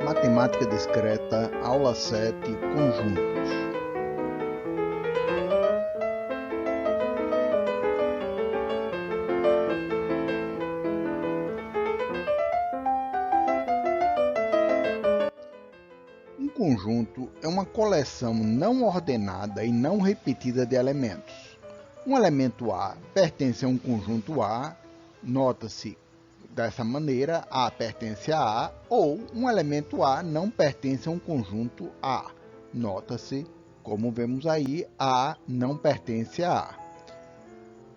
Matemática discreta, aula 7, conjuntos. Um conjunto é uma coleção não ordenada e não repetida de elementos. Um elemento A pertence a um conjunto A, nota-se dessa maneira, A pertence a A, ou um elemento A não pertence a um conjunto A. Nota-se, como vemos aí, A não pertence a A.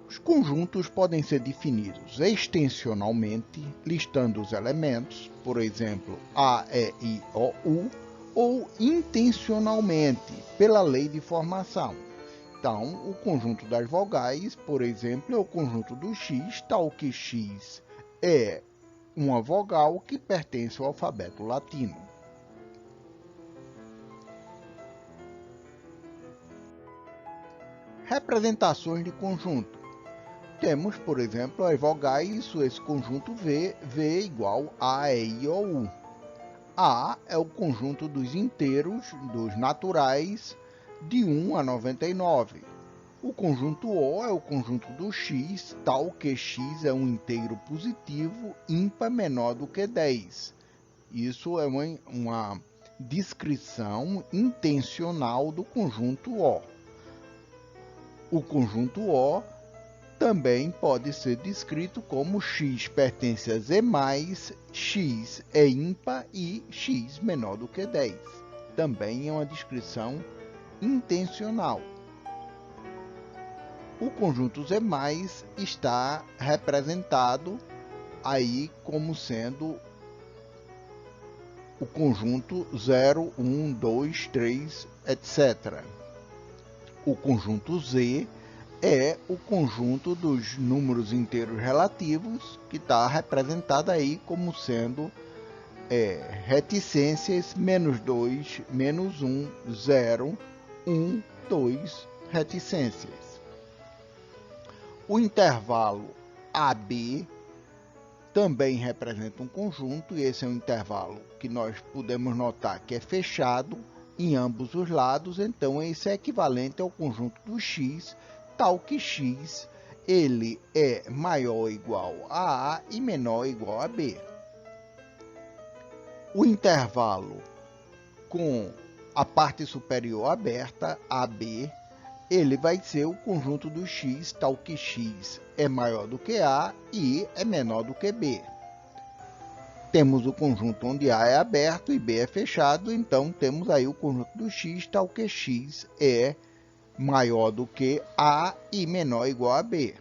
Os conjuntos podem ser definidos extensionalmente, listando os elementos, por exemplo, A, E, I, O, U, ou intencionalmente, pela lei de formação. Então, o conjunto das vogais, por exemplo, é o conjunto do X, tal que X é uma vogal que pertence ao alfabeto latino. Representações de conjunto. Temos, por exemplo, as vogais, esse conjunto V igual A, E, I, O, U. A é o conjunto dos inteiros, dos naturais, de 1 a 99. O conjunto O é o conjunto do X, tal que X é um inteiro positivo ímpar menor do que 10. Isso é uma descrição intencional do conjunto O. O conjunto O também pode ser descrito como X pertence a Z+, X é ímpar e X menor do que 10. Também é uma descrição intencional. O conjunto Z+, está representado aí como sendo o conjunto 0, 1, 2, 3, etc. O conjunto Z é o conjunto dos números inteiros relativos, que está representado aí como sendo reticências -2, -1, 0, 1, 2 reticências. O intervalo AB também representa um conjunto, e esse é um intervalo que nós podemos notar que é fechado em ambos os lados, então esse é equivalente ao conjunto do X, tal que X ele é maior ou igual a A e menor ou igual a B. O intervalo com a parte superior aberta, AB, ele vai ser o conjunto do X, tal que X é maior do que A e é menor do que B. Temos o conjunto onde A é aberto e B é fechado, então temos aí o conjunto do X, tal que X é maior do que A e menor ou igual a B.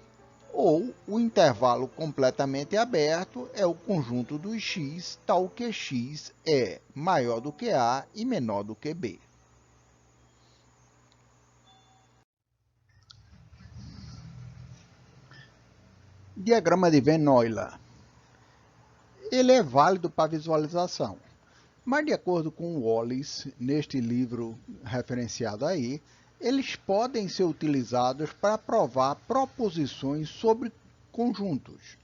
Ou o intervalo completamente aberto é o conjunto do X, tal que X é maior do que A e menor do que B. Diagrama de Venn-Euler. Ele é válido para visualização, mas de acordo com Wallace, neste livro referenciado aí, eles podem ser utilizados para provar proposições sobre conjuntos.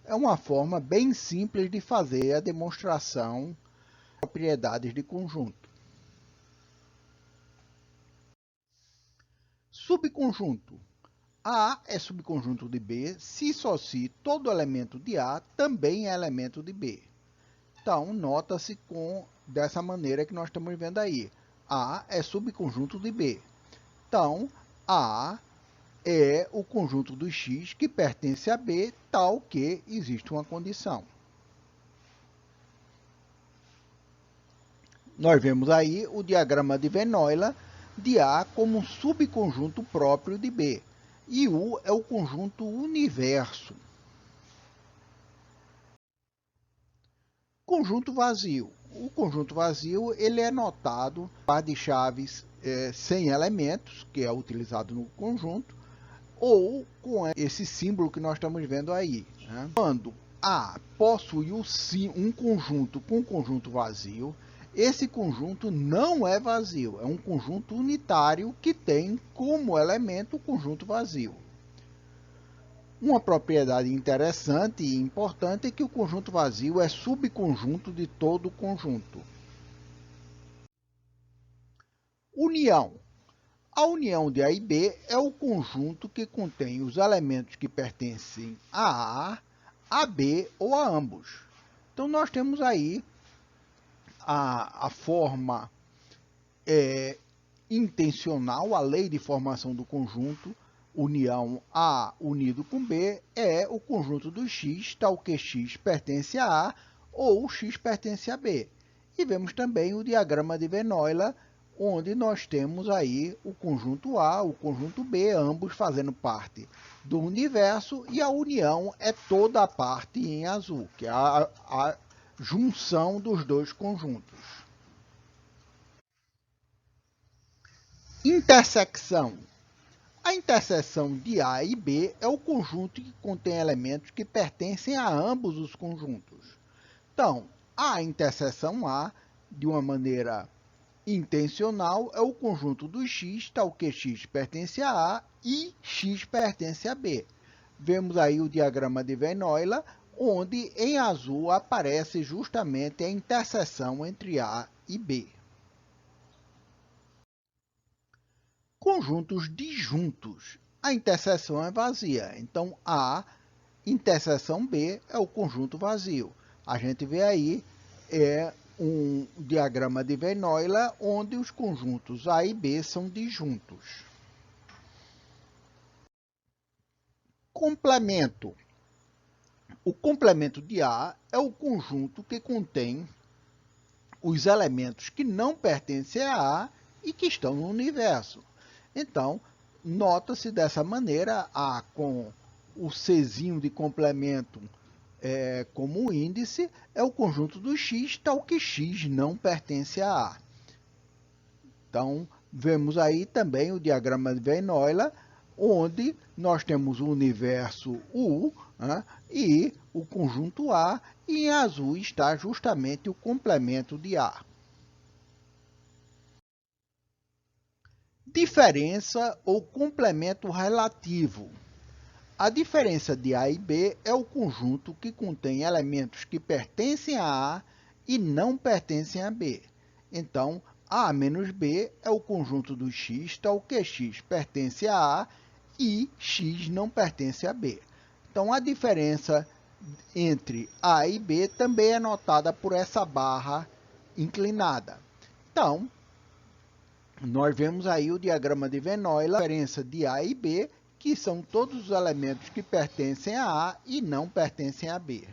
É uma forma bem simples de fazer a demonstração de propriedades de conjunto. Subconjunto. A é subconjunto de B se todo elemento de A também é elemento de B. Então, nota-se dessa maneira que nós estamos vendo aí. A é subconjunto de B. Então, A é o conjunto do X que pertence a B, tal que existe uma condição. Nós vemos aí o diagrama de Venn-Euler de A como um subconjunto próprio de B. E U é o conjunto universo. Conjunto vazio. O conjunto vazio ele é notado par de chaves sem elementos, que é utilizado no conjunto, ou com esse símbolo que nós estamos vendo aí. Né? Quando A possui um conjunto com conjunto vazio, esse conjunto não é vazio, é um conjunto unitário que tem como elemento o conjunto vazio. Uma propriedade interessante e importante é que o conjunto vazio é subconjunto de todo o conjunto. União. A união de A e B é o conjunto que contém os elementos que pertencem a A, a B ou a ambos. Então, nós temos aí a forma intencional, a lei de formação do conjunto, união A unido com B, é o conjunto do X, tal que X pertence a A ou X pertence a B. E vemos também o diagrama de Venn-Euler, onde nós temos aí o conjunto A, o conjunto B, ambos fazendo parte do universo, e a união é toda a parte em azul, que é a junção dos dois conjuntos. Intersecção. A interseção de A e B é o conjunto que contém elementos que pertencem a ambos os conjuntos. Então, a interseção A, de uma maneira intencional, é o conjunto do X, tal que X pertence a A e X pertence a B. Vemos aí o diagrama de Venn-Euler, onde em azul aparece justamente a interseção entre A e B. Conjuntos disjuntos. A interseção é vazia, então A interseção B é o conjunto vazio. A gente vê aí um diagrama de Venn-Euler onde os conjuntos A e B são disjuntos. Complemento. O complemento de A é o conjunto que contém os elementos que não pertencem a A e que estão no universo. Então, nota-se dessa maneira, A com o Czinho de complemento como índice, é o conjunto do X, tal que X não pertence a A. Então, vemos aí também o diagrama de Venn-Euler, onde nós temos o universo U, né, e o conjunto A, e em azul está justamente o complemento de A. Diferença ou complemento relativo. A diferença de A e B é o conjunto que contém elementos que pertencem a A e não pertencem a B. Então, A menos B é o conjunto do X, tal que X pertence a A e X não pertence a B. Então, a diferença entre A e B também é notada por essa barra inclinada. Então, nós vemos aí o diagrama de Venn-Euler, a diferença de A e B, que são todos os elementos que pertencem a A e não pertencem a B.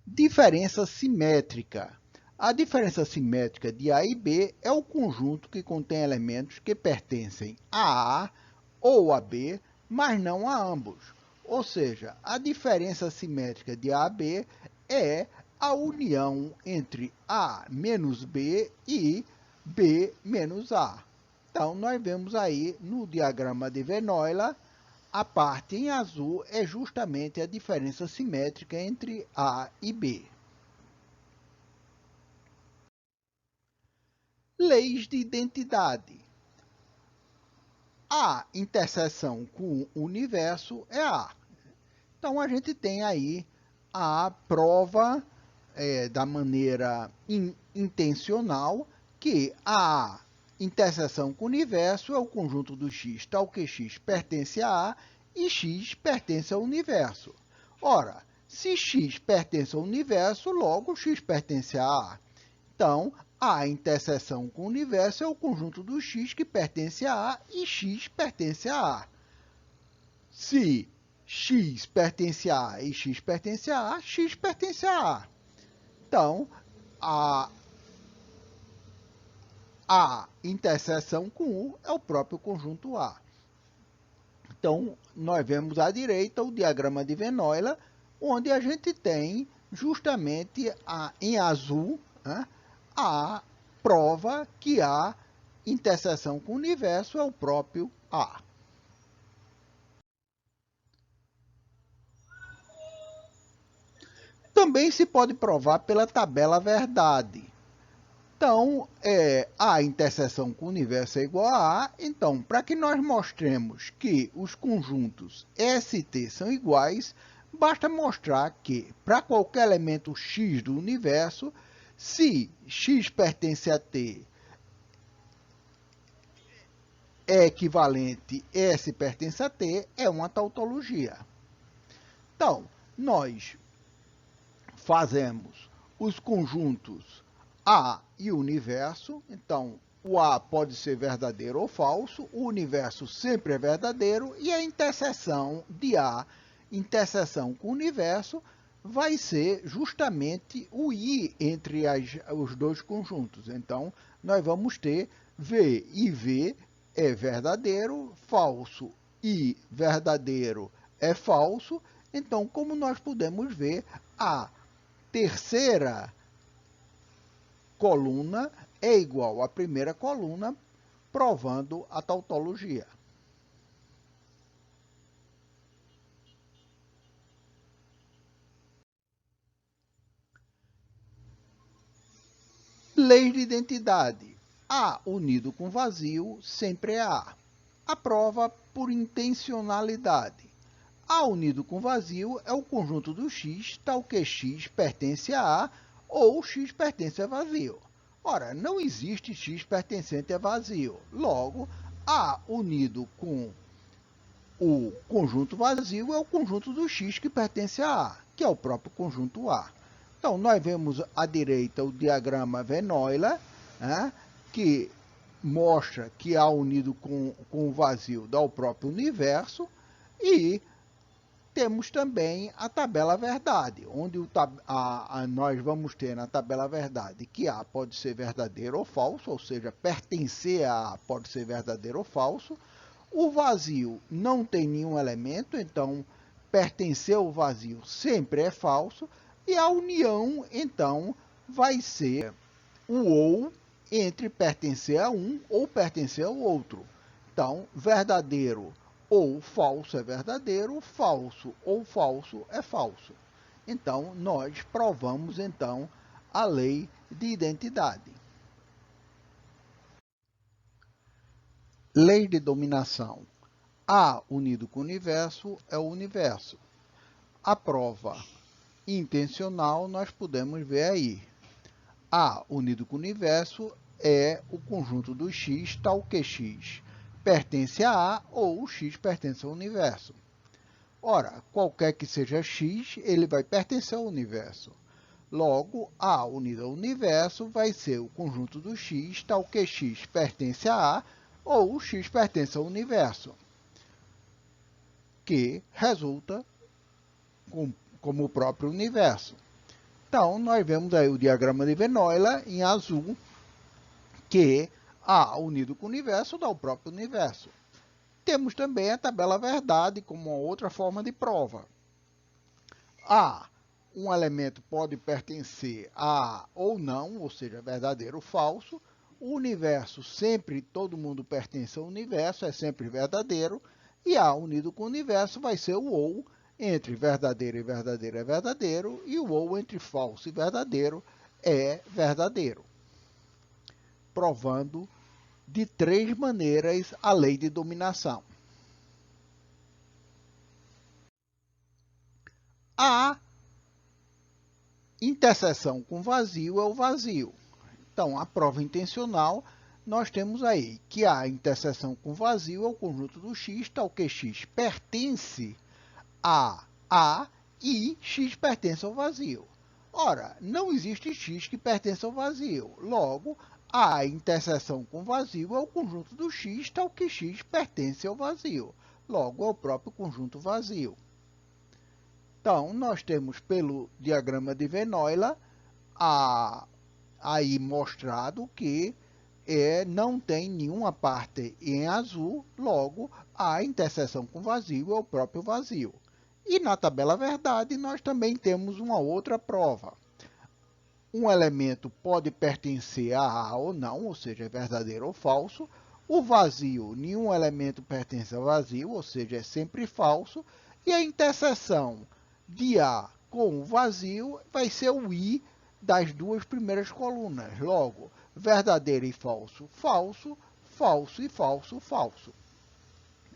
Diferença simétrica. A diferença simétrica de A e B é o conjunto que contém elementos que pertencem a A ou a B, mas não a ambos. Ou seja, a diferença simétrica de A a B é a união entre A menos B e B menos A. Então, nós vemos aí no diagrama de Venn-Euler, a parte em azul é justamente a diferença simétrica entre A e B. Leis de identidade. A interseção com o universo é A. Então, a gente tem aí a prova da maneira intencional que a interseção com o universo é o conjunto do X, tal que X pertence a A e X pertence ao universo. Ora, se X pertence ao universo, logo X pertence a A. Então, a interseção com o universo é o conjunto do X que pertence a A e X pertence a A. Se X pertence a A e X pertence a A, X pertence a A. Então, a interseção com U é o próprio conjunto A. Então, nós vemos à direita o diagrama de Venn-Euler, onde a gente tem justamente em azul, né, a prova que a interseção com o universo é o próprio A. Também se pode provar pela tabela verdade. Então, a interseção com o universo é igual a A. Então, para que nós mostremos que os conjuntos ST são iguais, basta mostrar que, para qualquer elemento x do universo, se x pertence a t é equivalente a S pertence a T, é uma tautologia. Então, nós fazemos os conjuntos A e universo. Então, o A pode ser verdadeiro ou falso, o universo sempre é verdadeiro, e a interseção de A, interseção com o universo, vai ser justamente o I entre os dois conjuntos. Então, nós vamos ter V e V é verdadeiro, falso e verdadeiro é falso. Então, como nós podemos ver, a terceira coluna é igual à primeira coluna, provando a tautologia. Leis de identidade. A unido com vazio sempre é A. A prova por intencionalidade. A unido com vazio é o conjunto do x, tal que x pertence a A ou x pertence a vazio. Ora, não existe x pertencente a vazio. Logo, A unido com o conjunto vazio é o conjunto do x que pertence a A, que é o próprio conjunto A. Então, nós vemos à direita o diagrama Venn-Euler, né, que mostra que A unido com o vazio dá o próprio universo, e temos também a tabela verdade, onde nós vamos ter na tabela verdade que A pode ser verdadeiro ou falso, ou seja, pertencer a A pode ser verdadeiro ou falso. O vazio não tem nenhum elemento, então pertencer ao vazio sempre é falso. E a união, então, vai ser o ou entre pertencer a um ou pertencer ao outro. Então, verdadeiro ou falso é verdadeiro, falso ou falso é falso. Então, nós provamos, então, a lei de identidade. Lei de dominação. A unido com o universo é o universo. A prova intencional nós podemos ver aí. A unido com o universo é o conjunto do x, tal que x pertence a A ou x pertence ao universo. Ora, qualquer que seja x, ele vai pertencer ao universo. Logo, A unido ao universo vai ser o conjunto do x, tal que x pertence a A ou x pertence ao universo, que resulta como o próprio universo. Então, nós vemos aí o diagrama de Venn-Euler em azul, que A unido com o universo dá o próprio universo. Temos também a tabela verdade como uma outra forma de prova. Um elemento pode pertencer a A ou não, ou seja, verdadeiro ou falso. O universo sempre, todo mundo pertence ao universo, é sempre verdadeiro. E A unido com o universo vai ser o ou, entre verdadeiro e verdadeiro é verdadeiro, e o ou entre falso e verdadeiro é verdadeiro. Provando de 3 maneiras a lei de dominação. A interseção com vazio é o vazio. Então, a prova intencional, nós temos aí que a interseção com vazio é o conjunto do x, tal que x pertence a A e x pertence ao vazio. Ora, não existe x que pertence ao vazio. Logo, a interseção com vazio é o conjunto do x, tal que x pertence ao vazio. Logo, é o próprio conjunto vazio. Então, nós temos pelo diagrama de Venn-Euler aí mostrado que não tem nenhuma parte em azul, logo, a interseção com vazio é o próprio vazio. E na tabela verdade, nós também temos uma outra prova. Um elemento pode pertencer a A ou não, ou seja, é verdadeiro ou falso. O vazio, nenhum elemento pertence ao vazio, ou seja, é sempre falso. E a interseção de A com o vazio vai ser o I das 2 primeiras colunas. Logo, verdadeiro e falso, falso, falso e falso, falso.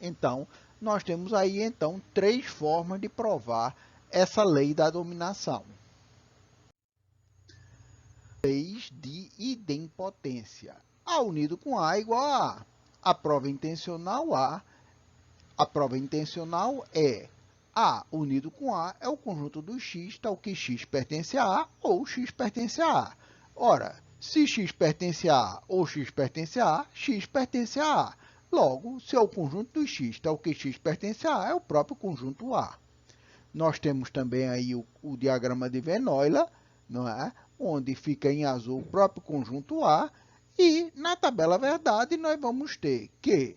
Então, nós temos aí, então, 3 formas de provar essa lei da dominação. Leis de idempotência. A unido com A igual a A. A prova intencional é A unido com A é o conjunto do x, tal que x pertence a A ou x pertence a A. Ora, se x pertence a A ou x pertence a A, x pertence a A. Logo, se é o conjunto do x, tal que x pertence a A, é o próprio conjunto A. Nós temos também aí o diagrama de Venn Euler, não é? Onde fica em azul o próprio conjunto A, e na tabela verdade nós vamos ter que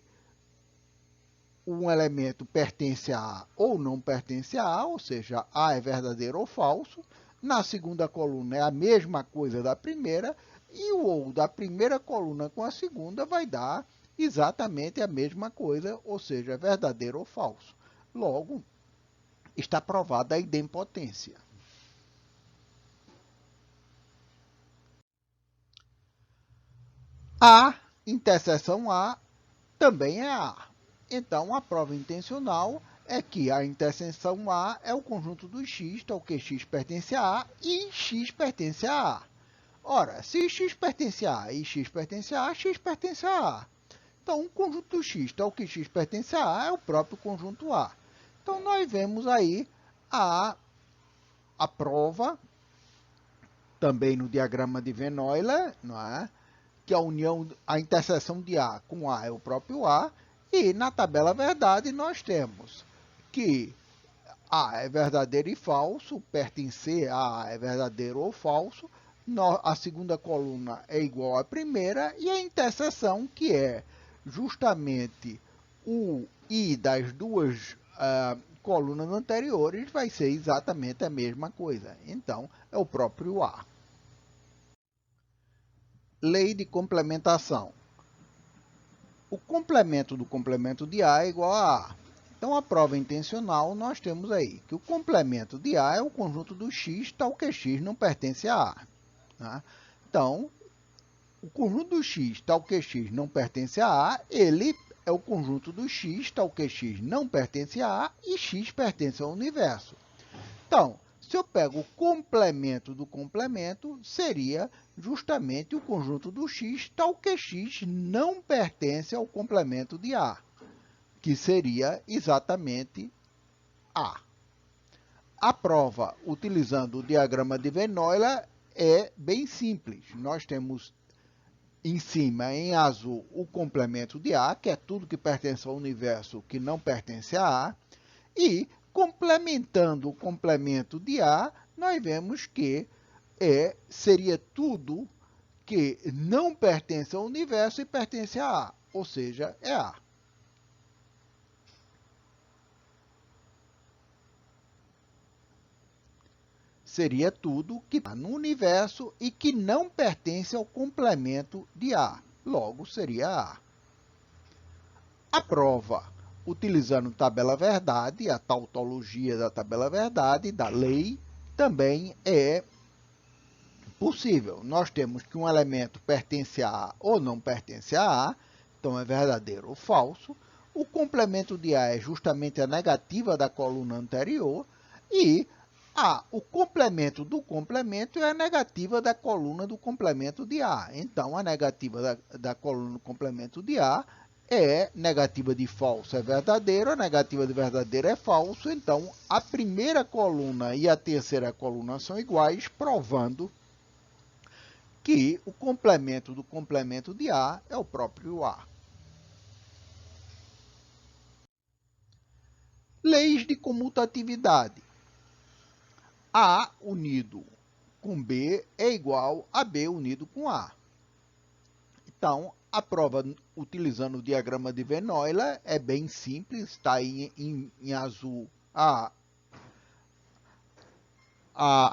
um elemento pertence a A ou não pertence a A, ou seja, A é verdadeiro ou falso. Na segunda coluna é a mesma coisa da primeira, e o ou da primeira coluna com a segunda vai dar exatamente a mesma coisa, ou seja, verdadeiro ou falso. Logo, está provada a idempotência. A interseção A também é A. Então, a prova intencional é que a interseção A é o conjunto do x, tal que x pertence a A e x pertence a A. Ora, se x pertence a A e x pertence a A, x pertence a A. Então, o conjunto do x, tal que x pertence a A, é o próprio conjunto A. Então, nós vemos aí a prova, também no diagrama de Venn Euler, não é? Que a interseção de A com A é o próprio A, e na tabela verdade nós temos que A é verdadeiro e falso, pertencer a A é verdadeiro ou falso, a segunda coluna é igual à primeira, e a interseção, que é justamente o I das duas colunas anteriores, vai ser exatamente a mesma coisa. Então, é o próprio A. Lei de complementação. O complemento do complemento de A é igual a A. Então, a prova intencional, nós temos aí que o complemento de A é o conjunto do x, tal que x não pertence a A. Tá? Então, o conjunto do x, tal que x não pertence a A, ele é o conjunto do x, tal que x não pertence a A, e x pertence ao universo. Então, se eu pego o complemento do complemento, seria justamente o conjunto do x, tal que x não pertence ao complemento de A, que seria exatamente A. A prova, utilizando o diagrama de Venn Euler, é bem simples. Nós temos em cima, em azul, o complemento de A, que é tudo que pertence ao universo que não pertence a A, e complementando o complemento de A, nós vemos que seria tudo que não pertence ao universo e pertence a A, ou seja, é A. Seria tudo que está no universo e que não pertence ao complemento de A. Logo, seria A. A prova, utilizando tabela verdade, a tautologia da tabela verdade, da lei, também é possível. Nós temos que um elemento pertence a A ou não pertence a A, então é verdadeiro ou falso. O complemento de A é justamente a negativa da coluna anterior e o complemento do complemento é a negativa da coluna do complemento de A. Então, a negativa da coluna do complemento de A é negativa de falso é verdadeiro, a negativa de verdadeiro é falso. Então, a primeira coluna e a terceira coluna são iguais, provando que o complemento do complemento de A é o próprio A. Leis de comutatividade. A unido com B é igual a B unido com A. Então, a prova utilizando o diagrama de Venn Euler é bem simples, está aí em azul a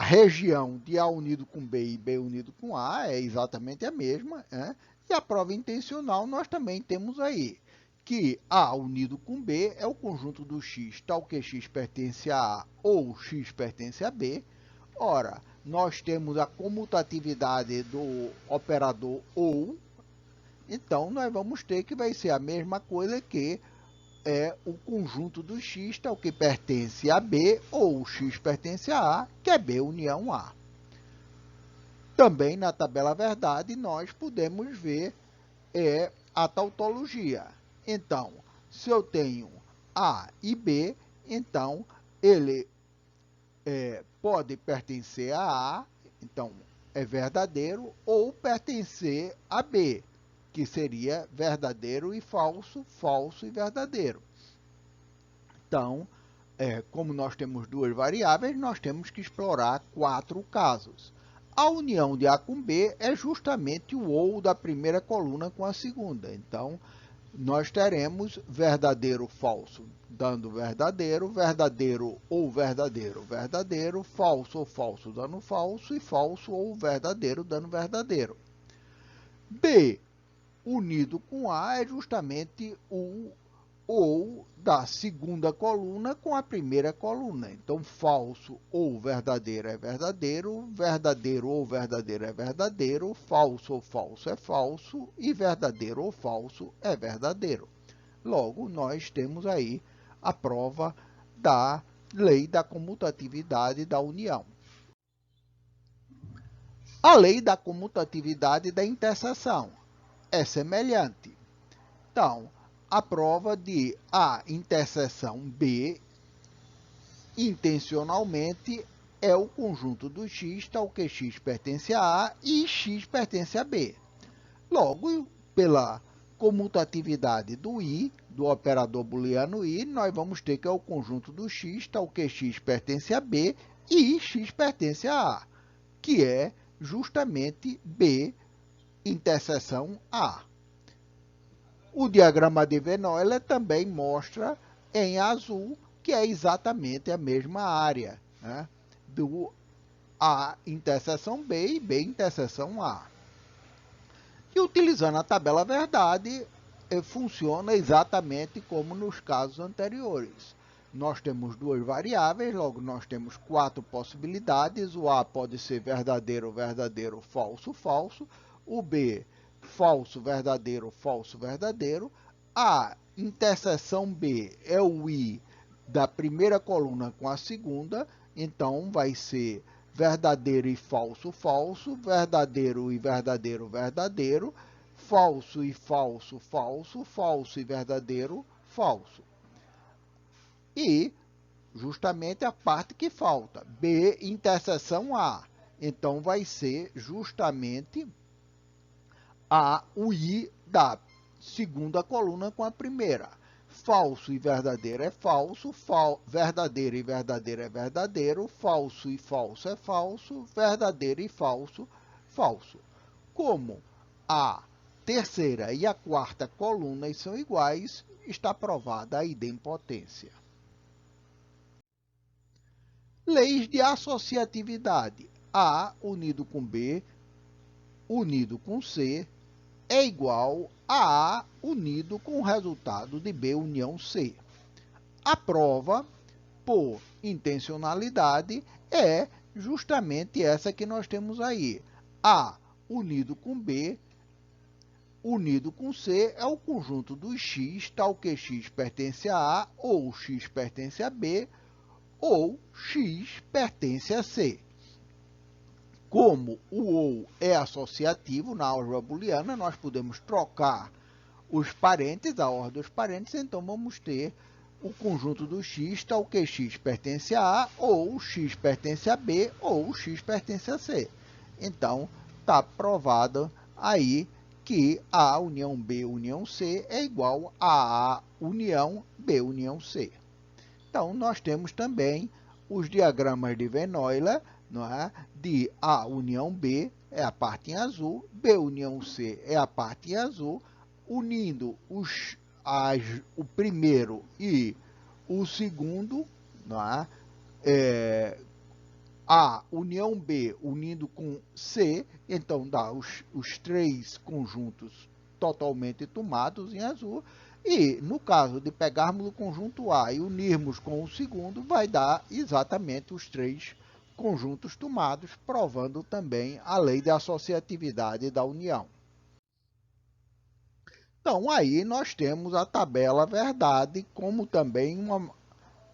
região de A unido com B e B unido com A é exatamente a mesma, né? E a prova intencional nós também temos aí que A unido com B é o conjunto do x, tal que x pertence a A ou x pertence a B. Ora, nós temos a comutatividade do operador ou, então nós vamos ter que vai ser a mesma coisa que é o conjunto do x, tal que pertence a B, ou o x pertence a A, que é B união A. Também na tabela verdade, nós podemos ver a tautologia. Então, se eu tenho A e B, então ele pode pertencer a A, então é verdadeiro, ou pertencer a B, que seria verdadeiro e falso, falso e verdadeiro. Então, como nós temos duas variáveis, nós temos que explorar 4 casos. A união de A com B é justamente o ou da primeira coluna com a segunda. Então, nós teremos verdadeiro, falso, dando verdadeiro, verdadeiro ou verdadeiro, verdadeiro, falso ou falso, dando falso, e falso ou verdadeiro, dando verdadeiro. B unido com A é justamente o ou da segunda coluna com a primeira coluna. Então, falso ou verdadeiro é verdadeiro, verdadeiro ou verdadeiro é verdadeiro, falso ou falso é falso, e verdadeiro ou falso é verdadeiro. Logo, nós temos aí a prova da lei da comutatividade da união. A lei da comutatividade da interseção é semelhante. Então, a prova de a interseção B, intencionalmente, é o conjunto do x, tal que x pertence a A e x pertence a B. Logo, pela comutatividade do i, do operador booleano i, nós vamos ter que é o conjunto do x, tal que x pertence a B e x pertence a A, que é justamente B interseção A. O diagrama de Van Euler também mostra em azul que é exatamente a mesma área, né, do A interseção B e B interseção A. E utilizando a tabela verdade, funciona exatamente como nos casos anteriores. Nós temos duas variáveis, logo nós temos 4 possibilidades. O A pode ser verdadeiro, verdadeiro, falso, falso. O B, falso, verdadeiro, falso, verdadeiro. A interseção B é o i da primeira coluna com a segunda, então vai ser verdadeiro e falso, falso, verdadeiro e verdadeiro, verdadeiro, falso e falso, falso, falso e verdadeiro, falso. E justamente a parte que falta, B interseção A. Então, vai ser justamente o i da segunda coluna com a primeira. Falso e verdadeiro é falso, verdadeiro e verdadeiro é verdadeiro, falso e falso é falso, verdadeiro e falso, falso. Como a terceira e a quarta colunas são iguais, está provada a idempotência. Leis de associatividade. A unido com B unido com C é igual a A unido com o resultado de B união C. A prova, por intencionalidade, é justamente essa que nós temos aí. A unido com B unido com C é o conjunto dos x, tal que x pertence a A, ou x pertence a B, ou x pertence a C. Como o ou é associativo na álgebra booleana, nós podemos trocar os parênteses, a ordem dos parênteses, então vamos ter o conjunto do x, tal que x pertence a A, ou x pertence a B, ou x pertence a C. Então, está provado aí que A união B união C é igual a A união B união C. Então, nós temos também os diagramas de Van Euler, não é? De A união B é a parte em azul, B união C é a parte em azul, unindo o primeiro e o segundo, não é? A união B unindo com C, então dá os 3 conjuntos totalmente tomados em azul, e no caso de pegarmos o conjunto A e unirmos com o segundo, vai dar exatamente os 3 conjuntos tomados, provando também a lei da associatividade da união. Então, aí nós temos a tabela verdade como também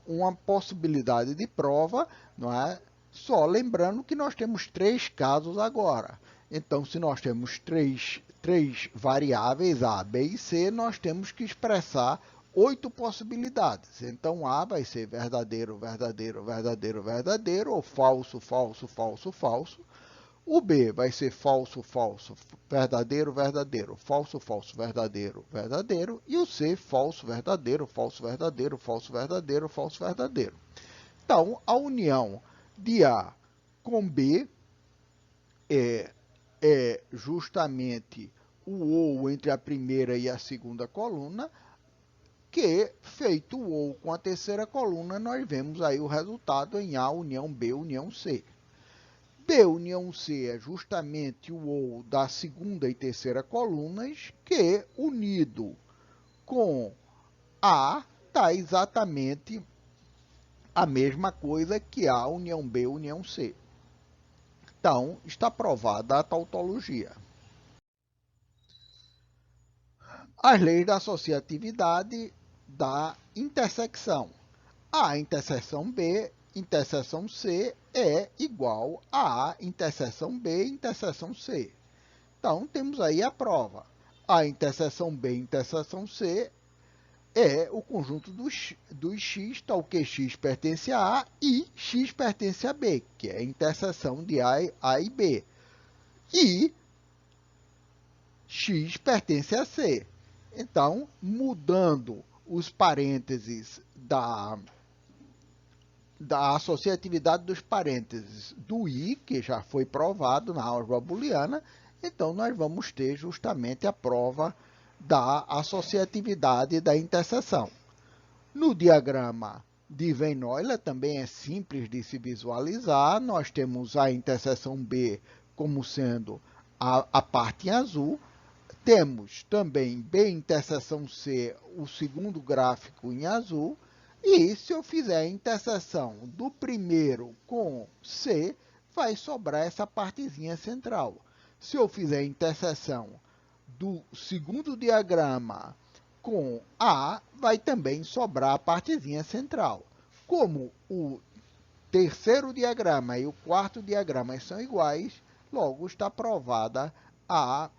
uma possibilidade de prova, não é? Só lembrando que nós temos três casos agora. Então, se nós temos três variáveis, A, B e C, nós temos que expressar 8 possibilidades. Então, A vai ser verdadeiro, verdadeiro, verdadeiro, verdadeiro, ou falso, falso, falso, falso. O B vai ser falso, falso, verdadeiro, verdadeiro, falso, falso, verdadeiro, verdadeiro. E o C, falso, verdadeiro, falso, verdadeiro, falso, verdadeiro, falso, verdadeiro. Então, a união de A com B é justamente o ou entre a primeira e a segunda coluna, que, feito o ou com a terceira coluna, nós vemos aí o resultado em A união B união C. B união C é justamente o ou da segunda e terceira colunas, que, unido com A, dá exatamente a mesma coisa que A união B união C. Então, está provada a tautologia. As leis da associatividade da intersecção. A interseção B, interseção C é igual a A interseção B, interseção C. Então, temos aí a prova. A interseção B, interseção C é o conjunto dos x, tal que x pertence a A e x pertence a B, que é a interseção de A e B. E x pertence a C. Então, mudando os parênteses da associatividade dos parênteses do i, que já foi provado na álgebra booleana, então nós vamos ter justamente a prova da associatividade da interseção. No diagrama de Venn-Euler também é simples de se visualizar. Nós temos a interseção B como sendo a parte em azul. Temos também B interseção C, o segundo gráfico em azul. E se eu fizer a interseção do primeiro com C, vai sobrar essa partezinha central. Se eu fizer a interseção do segundo diagrama com A, vai também sobrar a partezinha central. Como o terceiro diagrama e o quarto diagrama são iguais, logo está provada a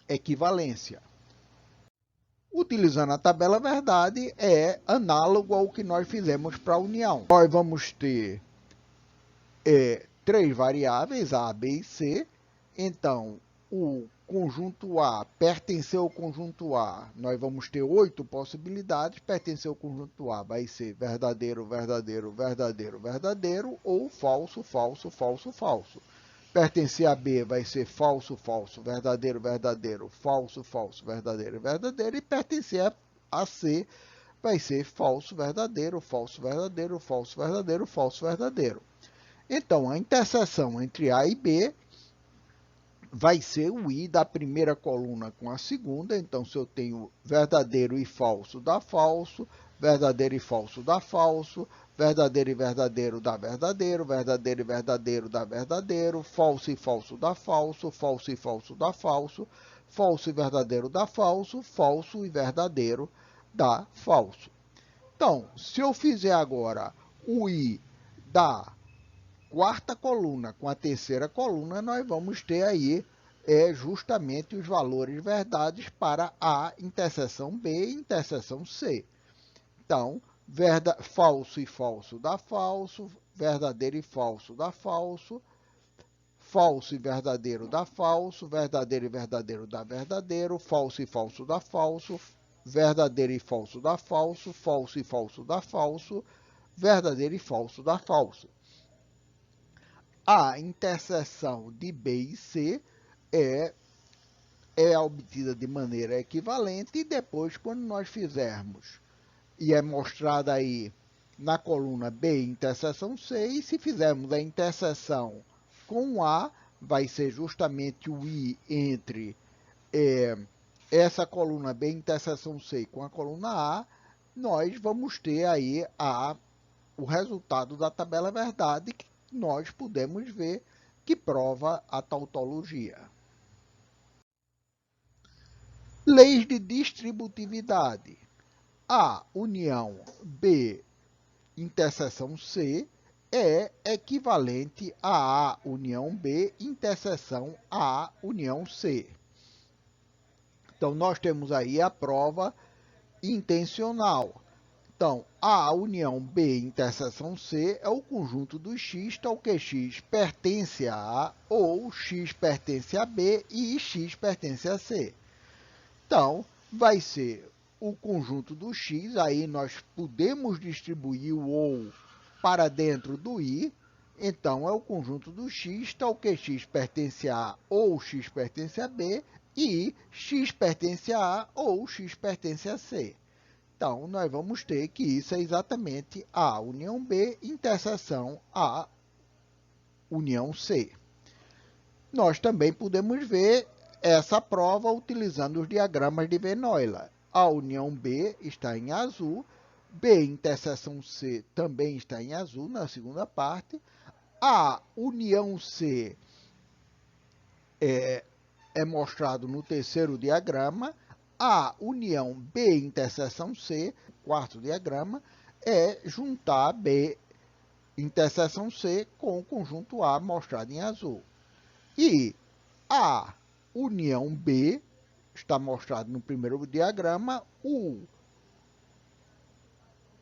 equivalência. Utilizando a tabela verdade, é análogo ao que nós fizemos para a união. Nós vamos ter três variáveis, A, B e C. Então, o conjunto A pertencer ao conjunto A, nós vamos ter 8 possibilidades. Pertencer ao conjunto A vai ser verdadeiro, verdadeiro, verdadeiro, verdadeiro, ou falso, falso, falso, falso. Pertencer a B vai ser falso, falso, verdadeiro, verdadeiro, falso, falso, verdadeiro, verdadeiro. E pertencer a C vai ser falso, verdadeiro, falso, verdadeiro, falso, verdadeiro, falso, verdadeiro. Então, a interseção entre A e B vai ser o i da primeira coluna com a segunda. Então, se eu tenho verdadeiro e falso, dá falso, verdadeiro e falso dá falso, verdadeiro e verdadeiro dá verdadeiro, verdadeiro e verdadeiro dá verdadeiro, falso e falso dá falso, falso e falso dá falso, falso e verdadeiro dá falso, falso e verdadeiro dá falso. Então, se eu fizer agora o i da quarta coluna com a terceira coluna, nós vamos ter aí justamente os valores verdades para A interseção B e interseção C. Então, falso e falso dá falso, verdadeiro e falso dá falso, falso e verdadeiro dá falso, verdadeiro e verdadeiro dá verdadeiro, falso e falso dá falso, verdadeiro e falso dá falso, falso e falso dá falso, verdadeiro e falso dá falso. A interseção de B e C é obtida de maneira equivalente e depois, quando nós fizermos, e é mostrada aí na coluna B interseção C, e se fizermos a interseção com A, vai ser justamente o I entre essa coluna B interseção C com a coluna A, nós vamos ter aí o resultado da tabela verdade, que nós podemos ver que prova a tautologia. Leis de distributividade. A união B interseção C é equivalente a A união B interseção A união C. Então, nós temos aí a prova intencional. Então, A união B interseção C é o conjunto dos x, tal que x pertence a A, ou x pertence a B e x pertence a C. Então, vai ser o conjunto do x, aí nós podemos distribuir o ou para dentro do i, então é o conjunto do x, tal que x pertence a A ou x pertence a B, e x pertence a A ou x pertence a C. Então, nós vamos ter que isso é exatamente A união B interseção A união C. Nós também podemos ver essa prova utilizando os diagramas de Venn-Euler. A união B está em azul, B interseção C também está em azul na segunda parte. A união C é mostrado no terceiro diagrama. A união B interseção C, quarto diagrama, é juntar B interseção C com o conjunto A mostrado em azul. E a união B está mostrado no primeiro diagrama,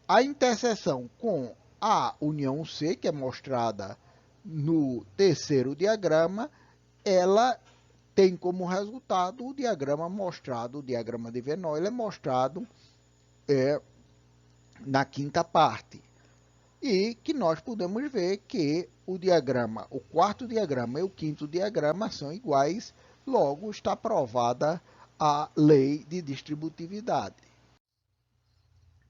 a interseção com a união C, que é mostrada no terceiro diagrama, ela tem como resultado o diagrama mostrado, o diagrama de Venn-Euler mostrado na quinta parte. E que nós podemos ver que o diagrama, o quarto diagrama e o quinto diagrama são iguais, logo está provada a lei de distributividade.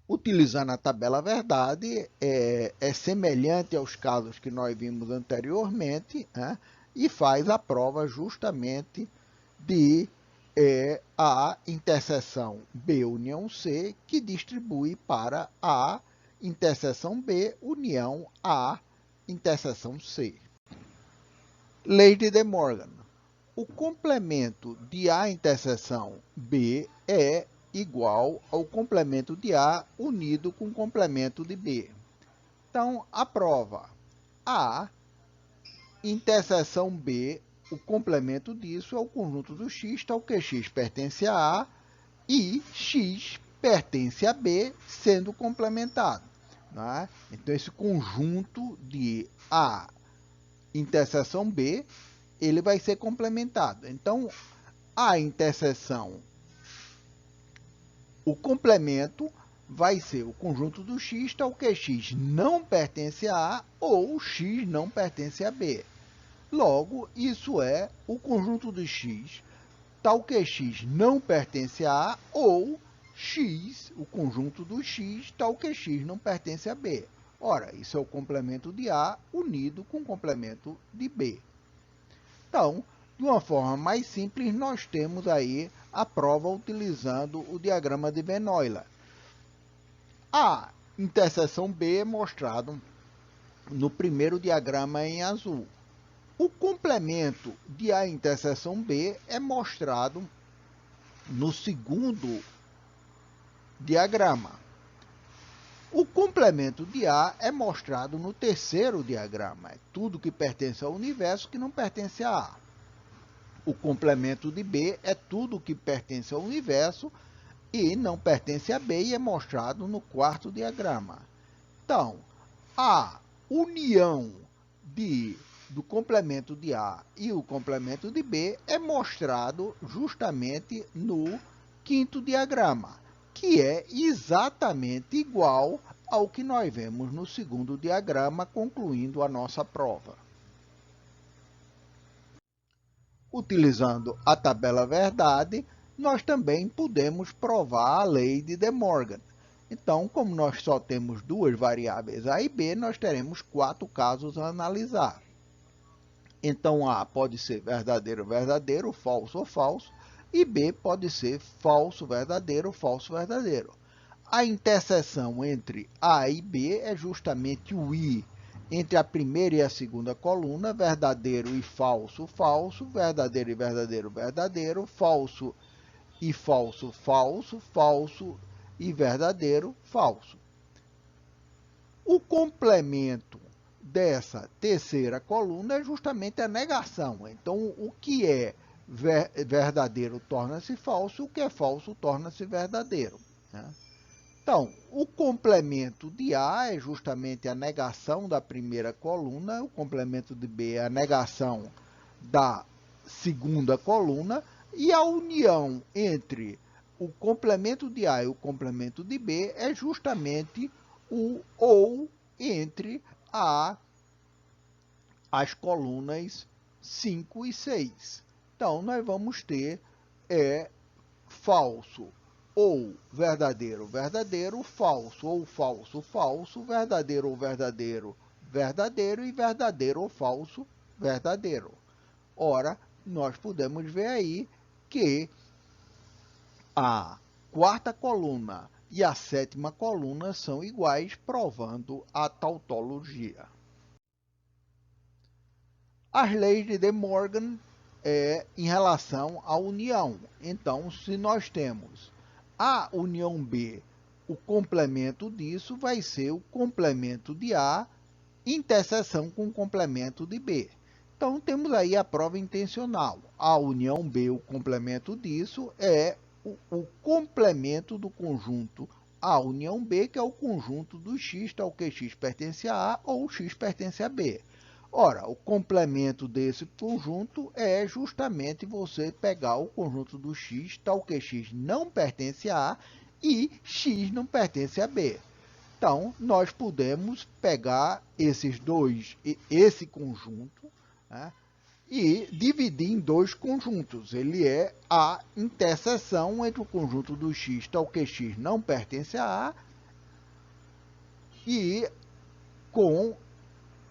Utilizando a tabela verdade, é semelhante aos casos que nós vimos anteriormente, né? E faz a prova justamente de a interseção B união C, que distribui para A interseção B união A interseção C. Lei de De Morgan. O complemento de A interseção B é igual ao complemento de A unido com o complemento de B. Então, a prova A interseção B, o complemento disso é o conjunto do x, tal que x pertence a A e x pertence a B, sendo complementado. Né? Então, esse conjunto de A interseção B, ele vai ser complementado. Então, a interseção, o complemento vai ser o conjunto do x, tal que x não pertence a A ou x não pertence a B. Logo, isso é o conjunto do x, tal que x não pertence a A ou x, o conjunto do x, tal que x não pertence a B. Ora, isso é o complemento de A unido com o complemento de B. Então, de uma forma mais simples, nós temos aí a prova utilizando o diagrama de Venn-Euler. A interseção B é mostrado no primeiro diagrama em azul. O complemento de A interseção B é mostrado no segundo diagrama. O complemento de A é mostrado no terceiro diagrama. É tudo que pertence ao universo que não pertence a A. O complemento de B é tudo que pertence ao universo e não pertence a B e é mostrado no quarto diagrama. Então, a união do complemento de A e o complemento de B é mostrado justamente no quinto diagrama, que é exatamente igual ao que nós vemos no segundo diagrama, concluindo a nossa prova. Utilizando a tabela verdade, nós também podemos provar a lei de De Morgan. Então, como nós só temos duas variáveis A e B, nós teremos 4 casos a analisar. Então, A pode ser verdadeiro, verdadeiro, falso ou falso, e B pode ser falso, verdadeiro, falso, verdadeiro. A interseção entre A e B é justamente o I entre a primeira e a segunda coluna, verdadeiro e falso, falso, verdadeiro e verdadeiro, verdadeiro, falso e falso, falso, falso e verdadeiro, falso. O complemento dessa terceira coluna é justamente a negação. Então, o que é verdadeiro torna-se falso, o que é falso torna-se verdadeiro, né? Então, o complemento de A é justamente a negação da primeira coluna, o complemento de B é a negação da segunda coluna, e a união entre o complemento de A e o complemento de B é justamente o ou entre as colunas 5 e 6. Então, nós vamos ter falso ou verdadeiro, verdadeiro, falso ou falso, falso, verdadeiro ou verdadeiro, verdadeiro e verdadeiro ou falso, verdadeiro. Ora, nós podemos ver aí que a quarta coluna e a sétima coluna são iguais, provando a tautologia. As leis de De Morgan em relação à união. Então, se nós temos a união B, o complemento disso vai ser o complemento de A, interseção com o complemento de B. Então, temos aí a prova intencional. A união B, o complemento disso, é o complemento do conjunto A união B, que é o conjunto do X, tal que X pertence a A ou X pertence a B. Ora, o complemento desse conjunto é justamente você pegar o conjunto do X, tal que X não pertence a A e X não pertence a B. Então, nós podemos pegar esse conjunto, né, e dividir em dois conjuntos. Ele é a interseção entre o conjunto do X, tal que X não pertence a A, e com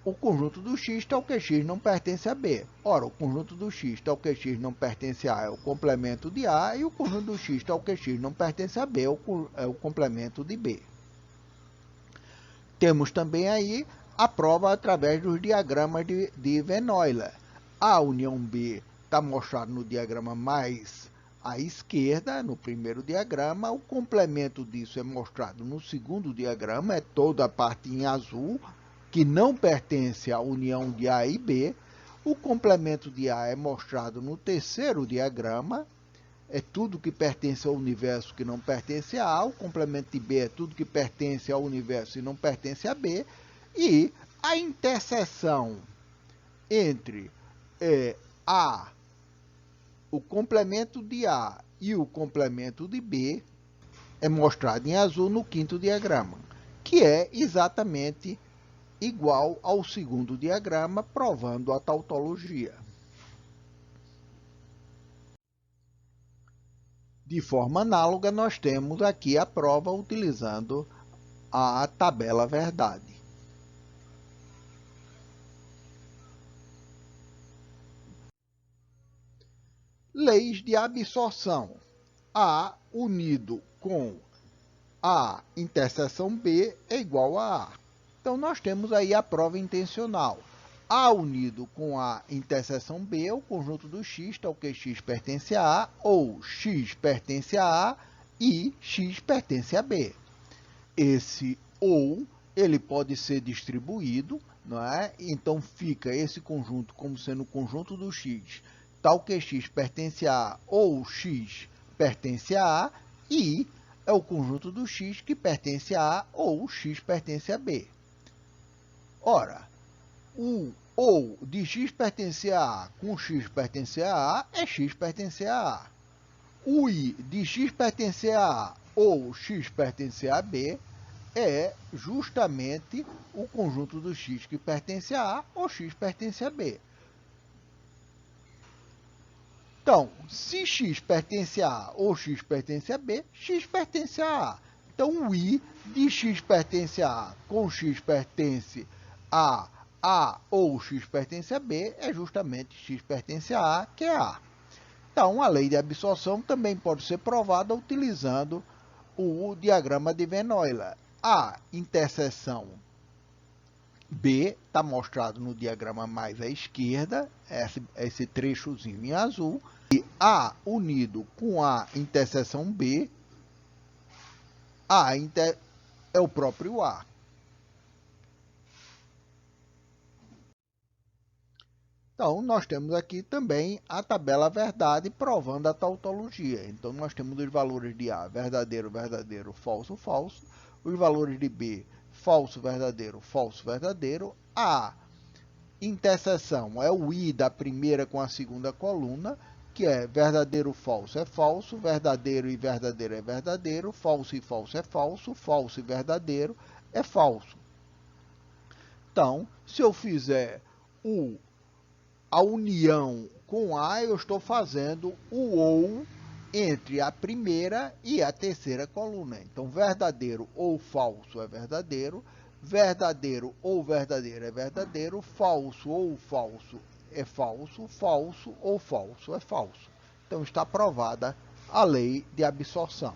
o conjunto do X, tal que X não pertence a B. Ora, o conjunto do X, tal que X não pertence a A, é o complemento de A, e o conjunto do X, tal que X não pertence a B, é o complemento de B. Temos também aí a prova através dos diagramas de Van Euler. A união B está mostrada no diagrama mais à esquerda, no primeiro diagrama. O complemento disso é mostrado no segundo diagrama, é toda a parte em azul, que não pertence à união de A e B. O complemento de A é mostrado no terceiro diagrama, é tudo que pertence ao universo que não pertence a A. O complemento de B é tudo que pertence ao universo e não pertence a B. E a interseção entre o complemento de A e o complemento de B é mostrado em azul no quinto diagrama, que é exatamente igual ao segundo diagrama, provando a tautologia. De forma análoga, nós temos aqui a prova utilizando a tabela verdade. Leis de absorção. A unido com a interseção B é igual a A. Então, nós temos aí a prova intencional. A unido com a interseção B é o conjunto do X, tal que X pertence a A, ou X pertence a A e X pertence a B. Esse ou, ele pode ser distribuído, não é? Então, fica esse conjunto como sendo o conjunto do X, tal que X pertence a A ou X pertence a A, e é o conjunto do X que pertence a A ou X pertence a B. Ora, o ou de X pertence a A com X pertence a A é X pertence a A. O I de X pertence a A ou X pertence a B é justamente o conjunto do X que pertence a A ou X pertence a B. Então, se X pertence a A ou X pertence a B, X pertence a A. Então, o I de X pertence a A com X pertence a A ou X pertence a B é justamente X pertence a A, que é A. Então, a lei de absorção também pode ser provada utilizando o diagrama de Van Euler. A interseção B está mostrado no diagrama mais à esquerda, esse trechozinho em azul, e A unido com A interseção B, é o próprio A. Então, nós temos aqui também a tabela verdade provando a tautologia. Então, nós temos os valores de A, verdadeiro, verdadeiro, falso, falso. Os valores de B, falso, verdadeiro, falso, verdadeiro. A interseção é o I da primeira com a segunda coluna, que é verdadeiro, falso é falso, verdadeiro e verdadeiro é verdadeiro, falso e falso é falso, falso e verdadeiro é falso. Então, se eu fizer a união com A, eu estou fazendo o ou entre a primeira e a terceira coluna. Então, verdadeiro ou falso é verdadeiro, verdadeiro ou verdadeiro é verdadeiro, falso ou falso é falso, falso ou falso é falso. Então, está aprovada a lei de absorção.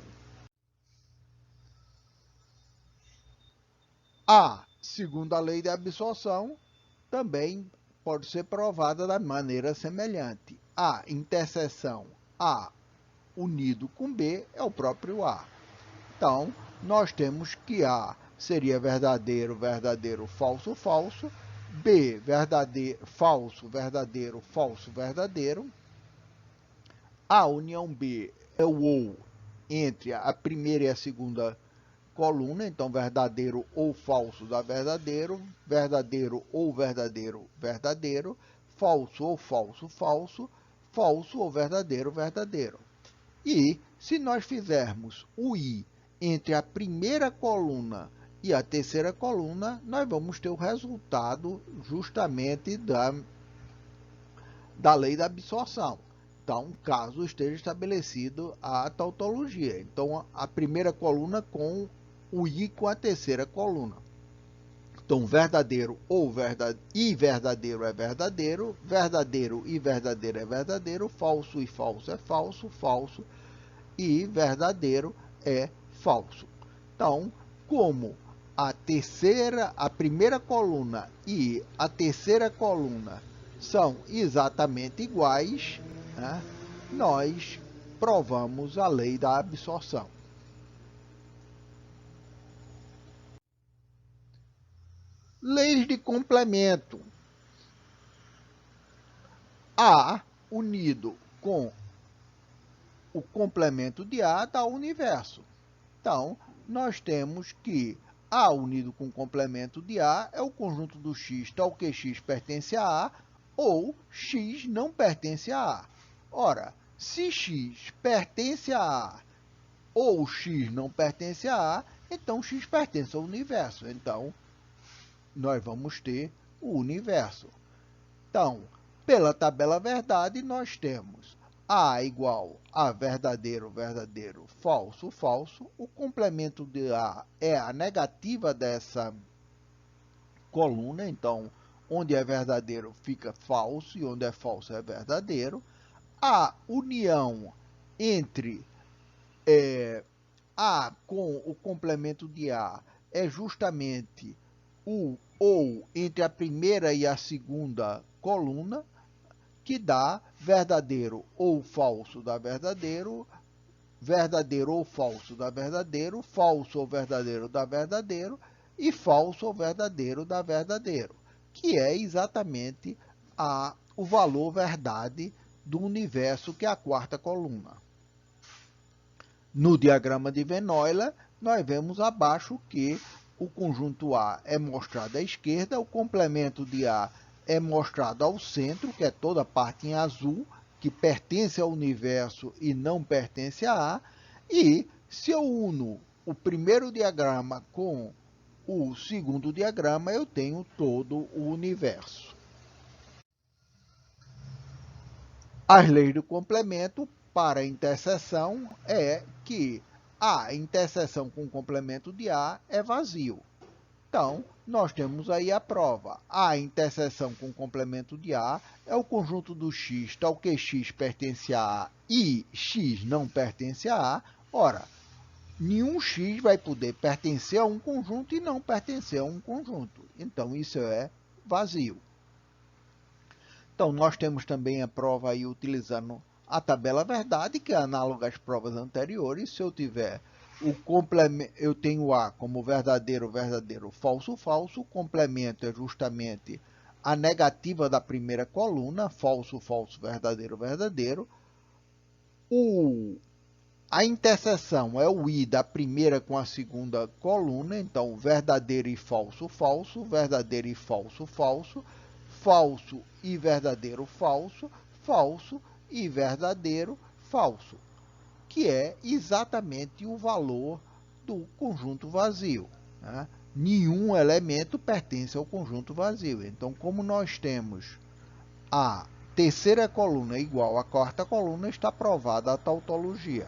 A segunda lei de absorção também pode ser provada da maneira semelhante. A interseção A unido com B é o próprio A. Então, nós temos que A seria verdadeiro, verdadeiro, falso, falso. B, verdadeiro, falso, verdadeiro, falso, verdadeiro. A união B é o ou entre a primeira e a segunda coluna, então verdadeiro ou falso dá verdadeiro, verdadeiro ou verdadeiro, verdadeiro, falso ou falso, falso, falso ou verdadeiro, verdadeiro. E se nós fizermos o I entre a primeira coluna e a terceira coluna, nós vamos ter o resultado justamente da lei da absorção. Então, caso esteja estabelecido a tautologia. Então, a primeira coluna com o I com a terceira coluna. Então, verdadeiro e verdadeiro é verdadeiro, verdadeiro e verdadeiro é verdadeiro, falso e falso é falso, falso e verdadeiro é falso. Então, como a primeira coluna e a terceira coluna são exatamente iguais, né, nós provamos a lei da absorção. Leis de complemento. A unido com o complemento de A dá o universo. Então, nós temos que A unido com o complemento de A é o conjunto do X tal que X pertence a A ou X não pertence a A. Ora, se X pertence a A ou X não pertence a A, então X pertence ao universo. Então, nós vamos ter o universo. Então, pela tabela verdade, nós temos A igual a verdadeiro, verdadeiro, falso, falso. O complemento de A é a negativa dessa coluna, então, onde é verdadeiro fica falso e onde é falso é verdadeiro. A união entre A com o complemento de A é justamente o ou entre a primeira e a segunda coluna, que dá verdadeiro ou falso dá verdadeiro, verdadeiro ou falso dá verdadeiro, falso ou verdadeiro dá verdadeiro, e falso ou verdadeiro dá verdadeiro, que é exatamente o valor verdade do universo, que é a quarta coluna. No diagrama de Venn Euler, nós vemos abaixo que o conjunto A é mostrado à esquerda, o complemento de A é mostrado ao centro, que é toda a parte em azul, que pertence ao universo e não pertence a A. E se eu uno o primeiro diagrama com o segundo diagrama, eu tenho todo o universo. As leis do complemento para a interseção é que a interseção com o complemento de A é vazio. Então, nós temos aí a prova. A interseção com o complemento de A é o conjunto do X tal que X pertence a A e X não pertence a A. Ora, nenhum x vai poder pertencer a um conjunto e não pertencer a um conjunto. Então, isso é vazio. Então, nós temos também a prova aí utilizando a tabela verdade, que é análoga às provas anteriores. Se eu tiver o complemento, eu tenho A como verdadeiro, verdadeiro, falso, falso. O complemento é justamente a negativa da primeira coluna, falso, falso, verdadeiro, verdadeiro. A interseção é o I da primeira com a segunda coluna, então verdadeiro e falso, falso, verdadeiro e falso, falso, falso e verdadeiro, falso, falso e verdadeiro, falso, que é exatamente o valor do conjunto vazio, né? Nenhum elemento pertence ao conjunto vazio. Então, como nós temos a terceira coluna igual à quarta coluna, está provada a tautologia.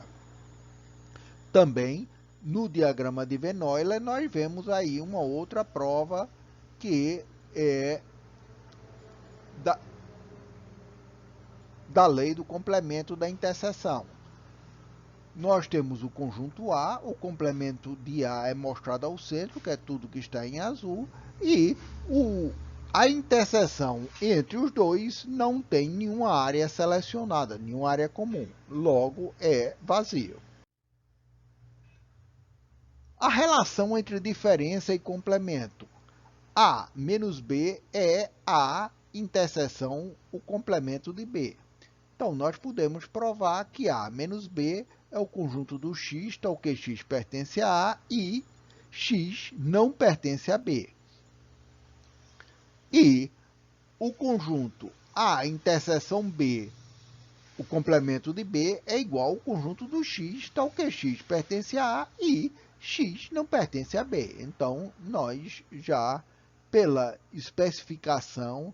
Também, no diagrama de Venn Euler, nós vemos aí uma outra prova que é da lei do complemento da interseção. Nós temos o conjunto A, o complemento de A é mostrado ao centro, que é tudo que está em azul, e a interseção entre os dois não tem nenhuma área selecionada, nenhuma área comum. Logo, é vazio. A relação entre diferença e complemento. A menos B é a interseção, o complemento de B. Então, nós podemos provar que A menos B é o conjunto do x, tal que x pertence a A e x não pertence a B. E o conjunto A interseção B, o complemento de B, é igual ao conjunto do x, tal que x pertence a A e x não pertence a B. Então, nós já, pela especificação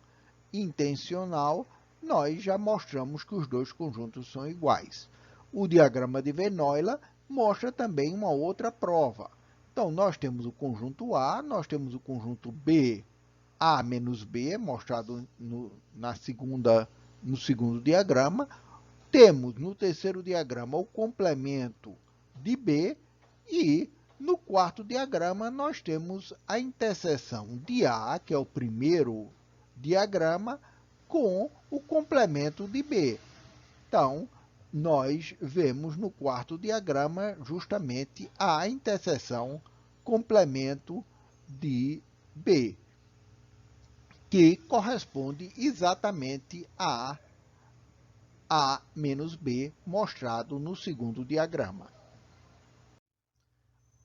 intencional, nós já mostramos que os dois conjuntos são iguais. O diagrama de Venn Euler mostra também uma outra prova. Então, nós temos o conjunto A, nós temos o conjunto B, A menos B, mostrado no segundo diagrama. Temos no terceiro diagrama o complemento de B e no quarto diagrama nós temos a interseção de A, que é o primeiro diagrama, com o complemento de B. Então, nós vemos no quarto diagrama justamente a interseção complemento de B, que corresponde exatamente a A menos B, mostrado no segundo diagrama.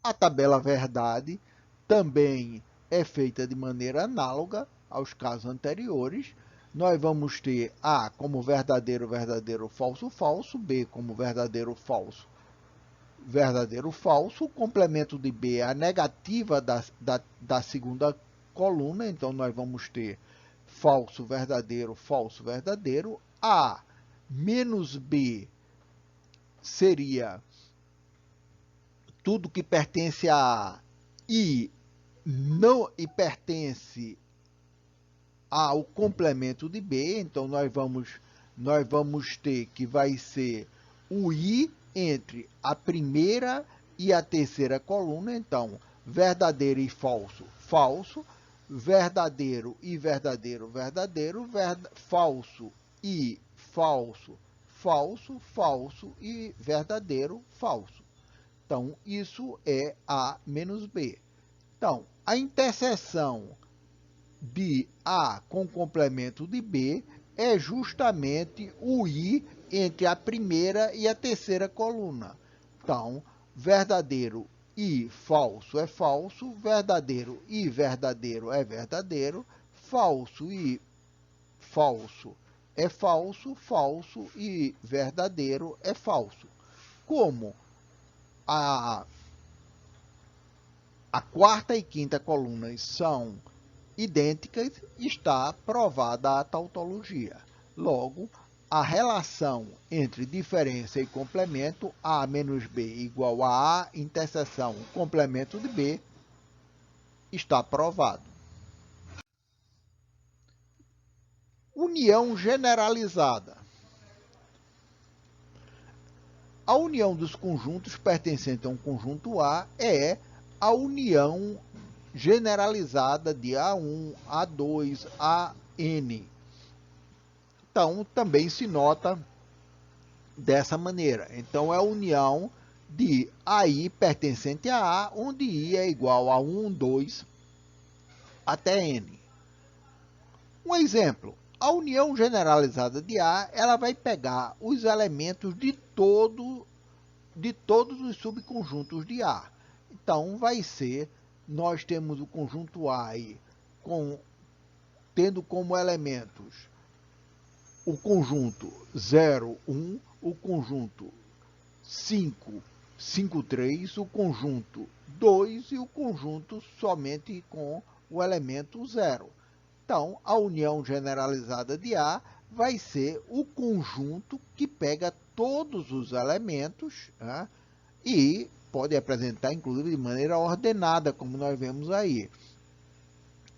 A tabela verdade também é feita de maneira análoga aos casos anteriores. Nós vamos ter A como verdadeiro, verdadeiro, falso, falso, B como verdadeiro, falso, verdadeiro, falso. O complemento de B é a negativa da segunda coluna, então nós vamos ter falso, verdadeiro, falso, verdadeiro. A menos B seria tudo que pertence a A e não pertence ao complemento de B, então nós vamos ter que vai ser o I entre a primeira e a terceira coluna, então verdadeiro e falso, falso, verdadeiro e verdadeiro, verdadeiro, falso e falso, falso, falso e verdadeiro, falso. Então, isso é A menos B. Então, a interseção de A com complemento de B é justamente o I entre a primeira e a terceira coluna. Então, verdadeiro e falso é falso, verdadeiro e verdadeiro é verdadeiro, falso e falso é falso, falso e verdadeiro é falso. Como a quarta e quinta colunas são idênticas, está provada a tautologia. Logo, a relação entre diferença e complemento, A menos B igual a A interseção complemento de B, está provado. União generalizada. A união dos conjuntos pertencentes a um conjunto A é a união generalizada de A1, A2, AN. Então, também se nota dessa maneira. Então, é a união de AI pertencente a A, onde I é igual a 1, 2, até N. Um exemplo, a união generalizada de A, ela vai pegar os elementos de todos os subconjuntos de A. Então, vai ser, nós temos o conjunto A aí, tendo como elementos o conjunto 0, 1, o conjunto 5, 5, 3, o conjunto 2 e o conjunto somente com o elemento 0. Então, a união generalizada de A vai ser o conjunto que pega todos os elementos, né, e pode apresentar, inclusive, de maneira ordenada, como nós vemos aí.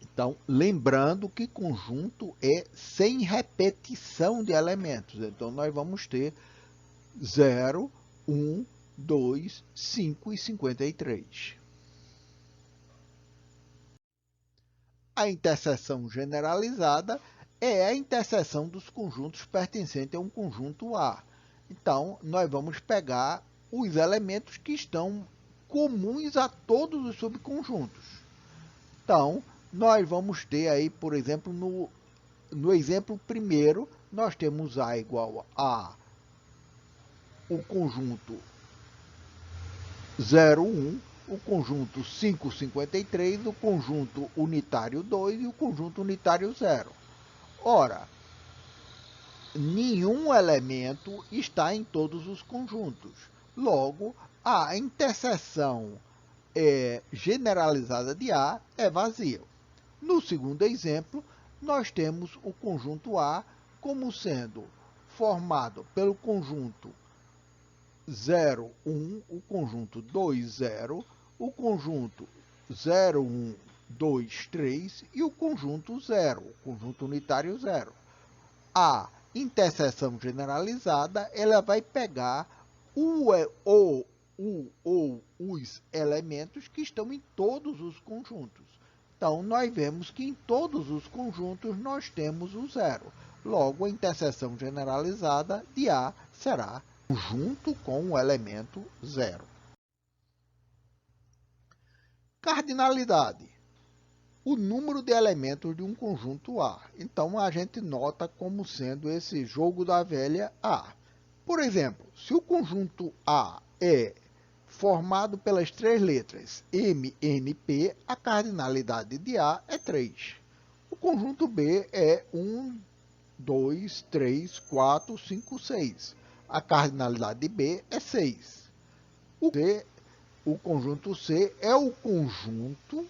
Então, lembrando que conjunto é sem repetição de elementos. Então, nós vamos ter 0, 1, 2, 5 e 53. A interseção generalizada é a interseção dos conjuntos pertencentes a um conjunto A. Então, nós vamos pegar os elementos que estão comuns a todos os subconjuntos. Então, nós vamos ter aí, por exemplo, no exemplo primeiro, nós temos A igual a o conjunto 0, 1, o conjunto 5, 53, o conjunto unitário 2 e o conjunto unitário 0. Ora, nenhum elemento está em todos os conjuntos. Logo, a interseção generalizada de A é vazia. No segundo exemplo, nós temos o conjunto A como sendo formado pelo conjunto 0, 1, o conjunto 2, 0, o conjunto 0, 1, 2, 3 e o conjunto 0, o conjunto unitário 0. A interseção generalizada, ela vai pegar os elementos que estão em todos os conjuntos. Então, nós vemos que em todos os conjuntos nós temos o 0. Logo, a interseção generalizada de A será junto com o elemento 0. Cardinalidade. O número de elementos de um conjunto A. Então, a gente nota como sendo esse jogo da velha A. Por exemplo, se o conjunto A é formado pelas três letras M, N, P, a cardinalidade de A é 3. O conjunto B é 1, 2, 3, 4, 5, 6. A cardinalidade de B é 6. O conjunto C é o conjunto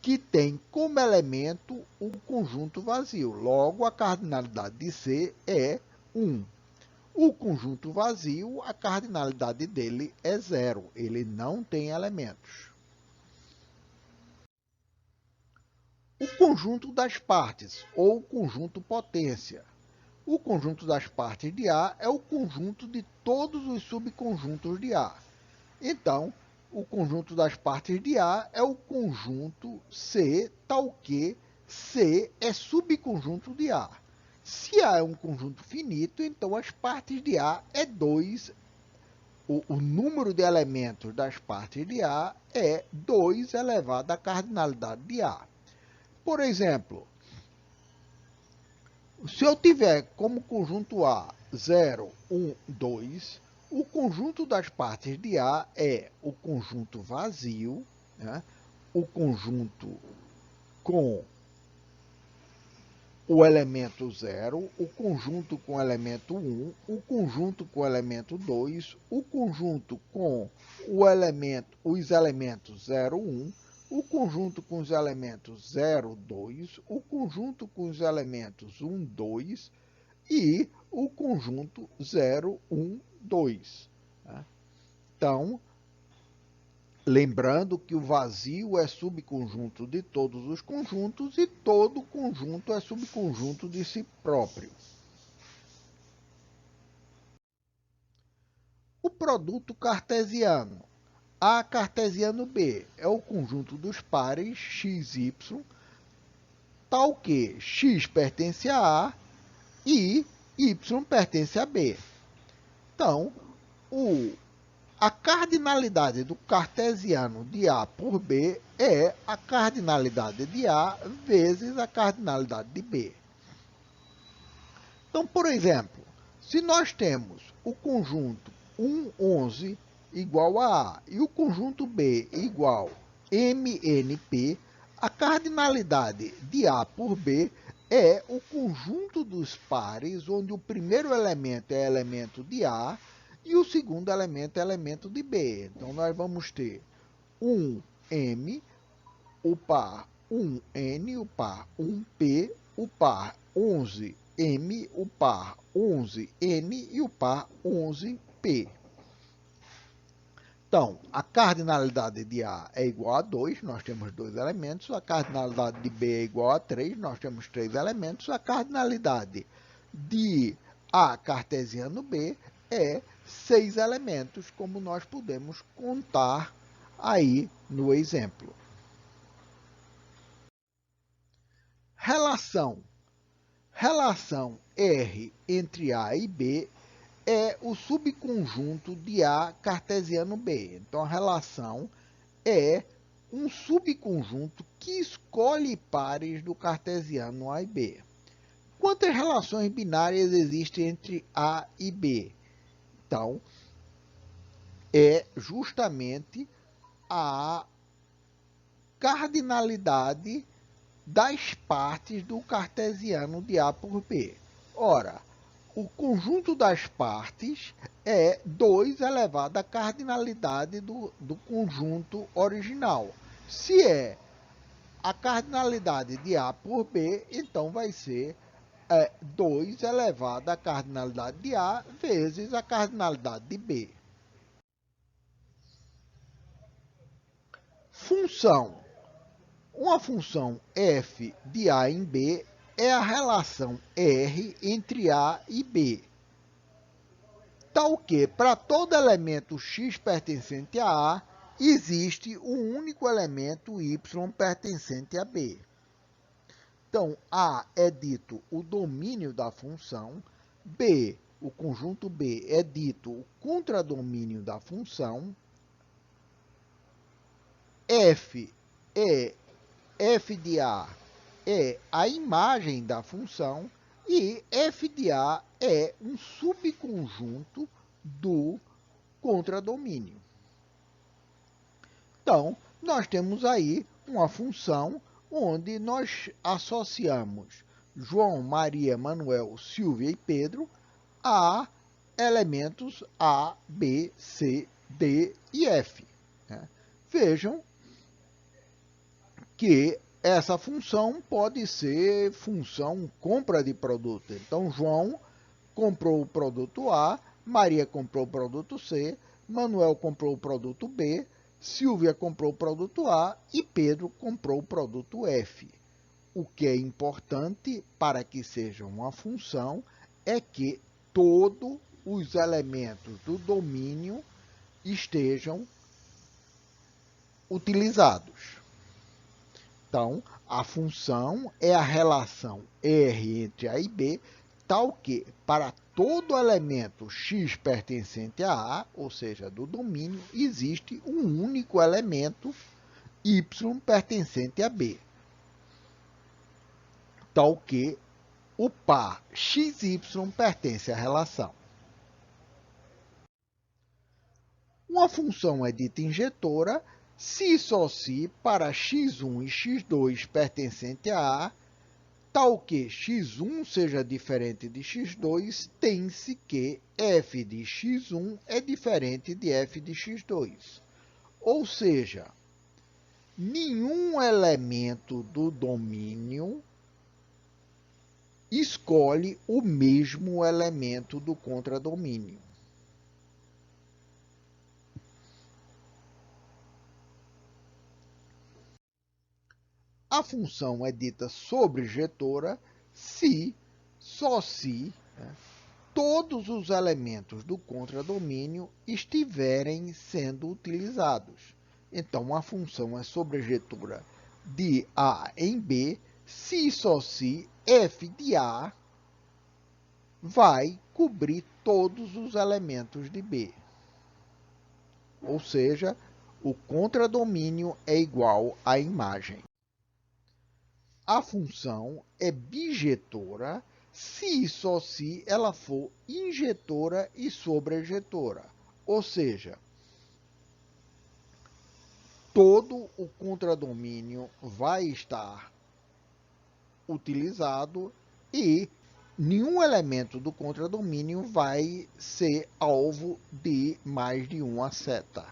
que tem como elemento o conjunto vazio. Logo, a cardinalidade de C é 1. O conjunto vazio, a cardinalidade dele é 0. Ele não tem elementos. O conjunto das partes, ou conjunto potência. O conjunto das partes de A é o conjunto de todos os subconjuntos de A. Então, o conjunto das partes de A é o conjunto C, tal que C é subconjunto de A. Se A é um conjunto finito, então as partes de A é 2. O número de elementos das partes de A é 2 elevado à cardinalidade de A. Por exemplo, se eu tiver como conjunto A 0, 1, 2, o conjunto das partes de A é o conjunto vazio, né? O conjunto com o elemento 0, o conjunto com o elemento 1, o conjunto com o elemento 2, o conjunto com os elementos 0, 1, o conjunto com os elementos 0, 2, o conjunto com os elementos 1, 2 e o conjunto 0, 1, 2. Tá? Então, lembrando que o vazio é subconjunto de todos os conjuntos e todo conjunto é subconjunto de si próprio. produto cartesiano A cartesiano B é o conjunto dos pares x, y, tal que x pertence a A e y pertence a B. Então, a cardinalidade do cartesiano de A por B é a cardinalidade de A vezes a cardinalidade de B. Então, por exemplo, se nós temos o conjunto 1, 11 igual a A e o conjunto B igual MNP, a cardinalidade de A por B é o conjunto dos pares onde o primeiro elemento é elemento de A e o segundo elemento é elemento de B. Então, nós vamos ter 1M, o par 1N, o par 1P, o par 11M, o par 11N e o par 11P. Então, a cardinalidade de A é igual a 2, nós temos 2 elementos. A cardinalidade de B é igual a 3, nós temos 3 elementos. A cardinalidade de A cartesiano B é 6 elementos, como nós podemos contar aí no exemplo. Relação R entre A e B é o subconjunto de A cartesiano B. Então, a relação é um subconjunto que escolhe pares do cartesiano A e B. Quantas relações binárias existem entre A e B? Então, é justamente a cardinalidade das partes do cartesiano de A por B. Ora, o conjunto das partes é 2 elevado à cardinalidade do conjunto original. Se é a cardinalidade de A por B, então vai ser 2 elevado à cardinalidade de A vezes a cardinalidade de B. Função. Uma função f de A em B é a relação R entre A e B, tal que, para todo elemento x pertencente a A, existe um único elemento y pertencente a B. Então, A é dito o domínio da função, B, o conjunto B, é dito o contradomínio da função, F de A é a imagem da função e f de A é um subconjunto do contradomínio. Então, nós temos aí uma função onde nós associamos João, Maria, Manuel, Silvia e Pedro a elementos A, B, C, D e F. Vejam que essa função pode ser função compra de produto. Então, João comprou o produto A, Maria comprou o produto C, Manuel comprou o produto B, Silvia comprou o produto A e Pedro comprou o produto F. O que é importante para que seja uma função é que todos os elementos do domínio estejam utilizados. Então, a função é a relação R entre A e B, tal que, para todo elemento x pertencente a A, ou seja, do domínio, existe um único elemento y pertencente a B, tal que o par xy pertence à relação. Uma função é dita injetora se e só se para x1 e x2 pertencente a A, tal que x1 seja diferente de x2, tem-se que f de x1 é diferente de f de x2. Ou seja, nenhum elemento do domínio escolhe o mesmo elemento do contradomínio. A função é dita sobrejetora se, só se, todos os elementos do contradomínio estiverem sendo utilizados. Então, a função é sobrejetora de A em B se e só se f de A vai cobrir todos os elementos de B. Ou seja, o contradomínio é igual à imagem. A função é bijetora se e só se ela for injetora e sobrejetora. Ou seja, todo o contradomínio vai estar utilizado e nenhum elemento do contradomínio vai ser alvo de mais de uma seta.